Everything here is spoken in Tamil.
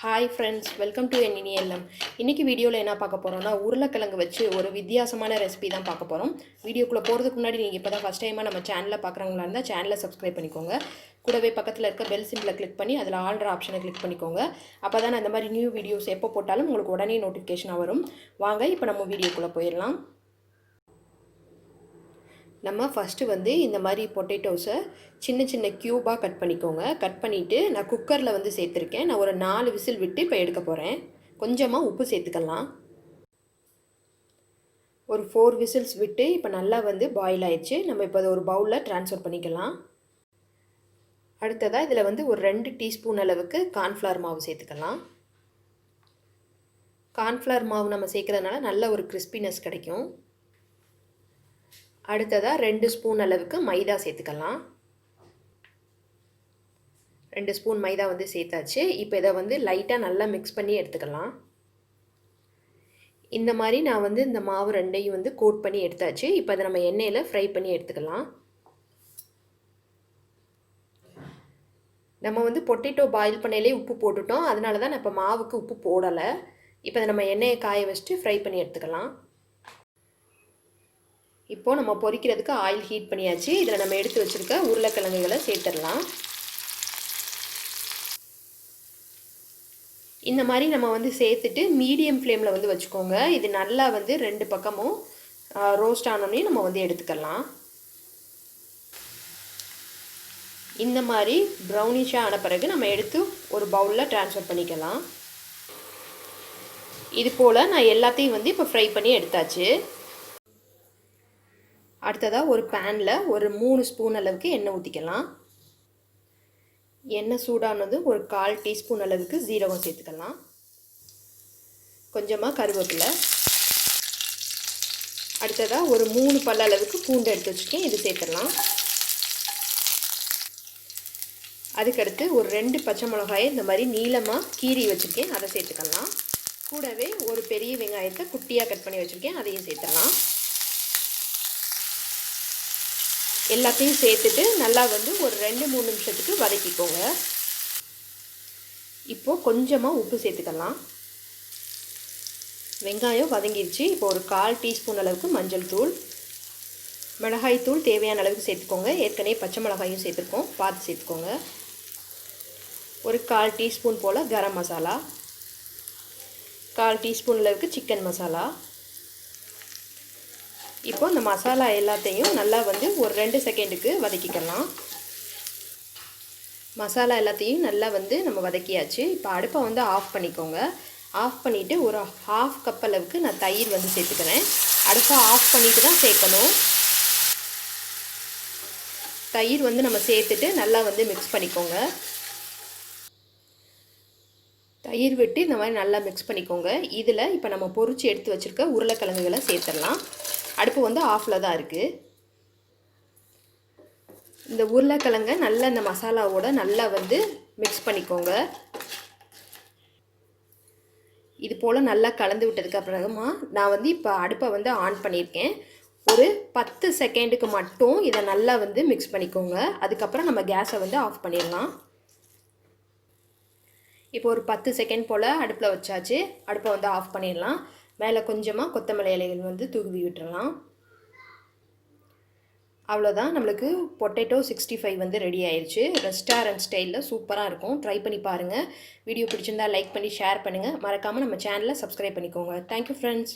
Hi friends, welcome to NNLM. இன்னைக்கு வீடியோல என்ன பார்க்க போறோம்னா உருளைக்கிழங்கு வச்சு ஒரு வித்தியாசமான ரெசிபி தான் பார்க்க போறோம். வீடியோக்குள்ள போறதுக்கு முன்னாடி நீங்க இப்பதான் ஃபர்ஸ்ட் டைமா நம்ம சேனலை பார்க்கறவங்களா இருந்தா சேனலை சப்ஸ்கிரைப் பண்ணிக்கோங்க. கூடவே பக்கத்துல இருக்க பெல் சிம்பலை கிளிக் பண்ணி அதுல ஆல்ன்ற ஆப்ஷனை கிளிக் பண்ணிக்கோங்க. அப்பதான் இந்த மாதிரி நியூ வீடியோஸ் எப்போ போட்டாலும் உங்களுக்கு உடனே நோட்டிஃபிகேஷன் வரும். வாங்க இப்போ நம்ம வீடியோக்குள்ள போயிரலாம். நம்ம ஃபஸ்ட்டு வந்து இந்த மாதிரி பொட்டேட்டோஸை சின்ன சின்ன க்யூபாக கட் பண்ணிக்கோங்க. கட் பண்ணிவிட்டு நான் குக்கரில் வந்து சேர்த்துருக்கேன். நான் ஒரு 4 விசில் விட்டு இப்போ எடுக்க போகிறேன். கொஞ்சமாக உப்பு சேர்த்துக்கலாம். ஒரு 4 விசில்ஸ் விட்டு இப்போ நல்லா வந்து பாயில் ஆயிடுச்சு. நம்ம இப்போ அதை ஒரு பவுலில் ட்ரான்ஸ்ஃபர் பண்ணிக்கலாம். அடுத்ததாக இதில் வந்து ஒரு 2 டீஸ்பூன் அளவுக்கு கார்ன்ஃப்ளவர் மாவு சேர்த்துக்கலாம். கார்ன்ஃப்ளவர் மாவு நம்ம சேர்க்குறதுனால நல்ல ஒரு கிறிஸ்பினஸ் கிடைக்கும். அடுத்ததாக 2 ஸ்பூன் அளவுக்கு மைதா சேர்த்துக்கலாம். 2 ஸ்பூன் மைதா வந்து சேர்த்தாச்சு. இப்போ இதை வந்து லைட்டாக நல்லா மிக்ஸ் பண்ணி எடுத்துக்கலாம். இந்த மாதிரி நான் வந்து இந்த மாவு ரெண்டையும் வந்து கோட் பண்ணி எடுத்தாச்சு. இப்போ அதை நம்ம எண்ணெயில் ஃப்ரை பண்ணி எடுத்துக்கலாம். நம்ம வந்து பொட்டேட்டோ பாயில் பண்ணையிலே உப்பு போட்டுட்டோம். அதனால தான் நான் இப்போ மாவுக்கு உப்பு போடலை. இப்போ அதை நம்ம எண்ணெயை காய வச்சுட்டு ஃப்ரை பண்ணி எடுத்துக்கலாம். இப்போ நம்ம பொரிக்கிறதுக்கு ஆயில் ஹீட் பண்ணியாச்சு. இதில் நம்ம எடுத்து வச்சுருக்க உருளைக்கிழங்குகளை சேர்த்துடலாம். இந்த மாதிரி நம்ம வந்து சேர்த்துட்டு மீடியம் ஃப்ளேமில் வந்து வச்சுக்கோங்க. இது நல்லா வந்து 2 பக்கமும் ரோஸ்ட் ஆனோடனே நம்ம வந்து எடுத்துக்கலாம். இந்த மாதிரி ப்ரௌனிஷாக ஆன பிறகு நம்ம எடுத்து ஒரு பவுலில் ட்ரான்ஸ்ஃபர் பண்ணிக்கலாம். இது போல் நான் எல்லாத்தையும் வந்து இப்போ ஃப்ரை பண்ணி எடுத்தாச்சு. அடுத்ததாக ஒரு பேனில் ஒரு 3 ஸ்பூன் அளவுக்கு எண்ணெய் ஊற்றிக்கலாம். எண்ணெய் சூடானது ஒரு 1/4 டீஸ்பூன் அளவுக்கு ஜீரகம் சேர்த்துக்கலாம். கொஞ்சமாக கருவேப்பிலை. அடுத்ததாக ஒரு 3 பல் அளவுக்கு பூண்டு எடுத்து வச்சுருக்கேன். இது சேர்த்துடலாம். அதுக்கடுத்து ஒரு 2 பச்சை மிளகாயை இந்த மாதிரி நீளமாக கீறி வச்சுருக்கேன். அதை சேர்த்துக்கலாம். கூடவே ஒரு பெரிய வெங்காயத்தை குட்டியாக கட் பண்ணி வச்சுருக்கேன். அதையும் சேர்த்துடலாம். எல்லாத்தையும் சேர்த்துட்டு நல்லா வந்து ஒரு 2-3 நிமிஷத்துக்கு வதக்கிக்கோங்க. இப்போது கொஞ்சமாக உப்பு சேர்த்துக்கலாம். வெங்காயம் வதங்கிடுச்சு. இப்போ ஒரு 1/4 டீஸ்பூன் அளவுக்கு மஞ்சள் தூள், மிளகாய் தூள் தேவையான அளவுக்கு சேர்த்துக்கோங்க. ஏற்கனவே பச்சை மிளகாயும் சேர்த்துருக்கோம், பார்த்து சேர்த்துக்கோங்க. ஒரு 1/4 டீஸ்பூன் போல் கரம் மசாலா, 1/4 டீஸ்பூன் அளவுக்கு சிக்கன் மசாலா. இப்போ இந்த மசாலா எல்லாத்தையும் நல்லா வந்து ஒரு 2 செகண்டுக்கு வதக்கிக்கலாம். மசாலா எல்லாத்தையும் நல்லா வந்து நம்ம வதக்கியாச்சு. இப்போ அடுப்பை வந்து ஆஃப் பண்ணிக்கோங்க. ஆஃப் பண்ணிவிட்டு ஒரு 1/2 கப் அளவுக்கு நான் தயிர் வந்து சேர்த்துக்கிறேன். அடுப்பை ஆஃப் பண்ணிவிட்டு தான் சேர்க்கணும். தயிர் வந்து நம்ம சேர்த்துட்டு நல்லா வந்து மிக்ஸ் பண்ணிக்கோங்க. தயிர் விட்டு இந்த மாதிரி நல்லா மிக்ஸ் பண்ணிக்கோங்க. இதில் இப்போ நம்ம பொரிச்சு எடுத்து வச்சுருக்க உருளைக்கிழங்குகளை சேர்த்துடலாம். அடுப்பு வந்து ஆஃபில் தான் இருக்குது. இந்த உருளைக்கிழங்கை நல்லா இந்த மசாலாவோட நல்லா வந்து மிக்ஸ் பண்ணிக்கோங்க. இது போல் நல்லா கலந்து விட்டதுக்கு அப்புறமா நான் வந்து இப்போ அடுப்பை வந்து ஆன் பண்ணியிருக்கேன். ஒரு 10 செகண்டுக்கு மட்டும் இதை நல்லா வந்து மிக்ஸ் பண்ணிக்கோங்க. அதுக்கப்புறம் நம்ம கேஸை வந்து ஆஃப் பண்ணிடலாம். இப்போ ஒரு 10 செகண்ட் போல் அடுப்பில் வச்சாச்சு. அடுப்பை வந்து ஆஃப் பண்ணிடலாம். மேலே கொஞ்சமாக கொத்தமல்லி இலைகள் வந்து தூவி விட்டுறலாம். அவ்வளோதான், நம்மளுக்கு பொட்டேட்டோ 65 வந்து ரெடி ஆயிடுச்சு. ரெஸ்டாரண்ட் ஸ்டைலில் சூப்பராக இருக்கும். ட்ரை பண்ணி பாருங்கள். வீடியோ பிடிச்சிருந்தால் லைக் பண்ணி ஷேர் பண்ணுங்கள். மறக்காமல் நம்ம சேனலை சப்ஸ்கிரைப் பண்ணிக்கோங்க. Thank you friends.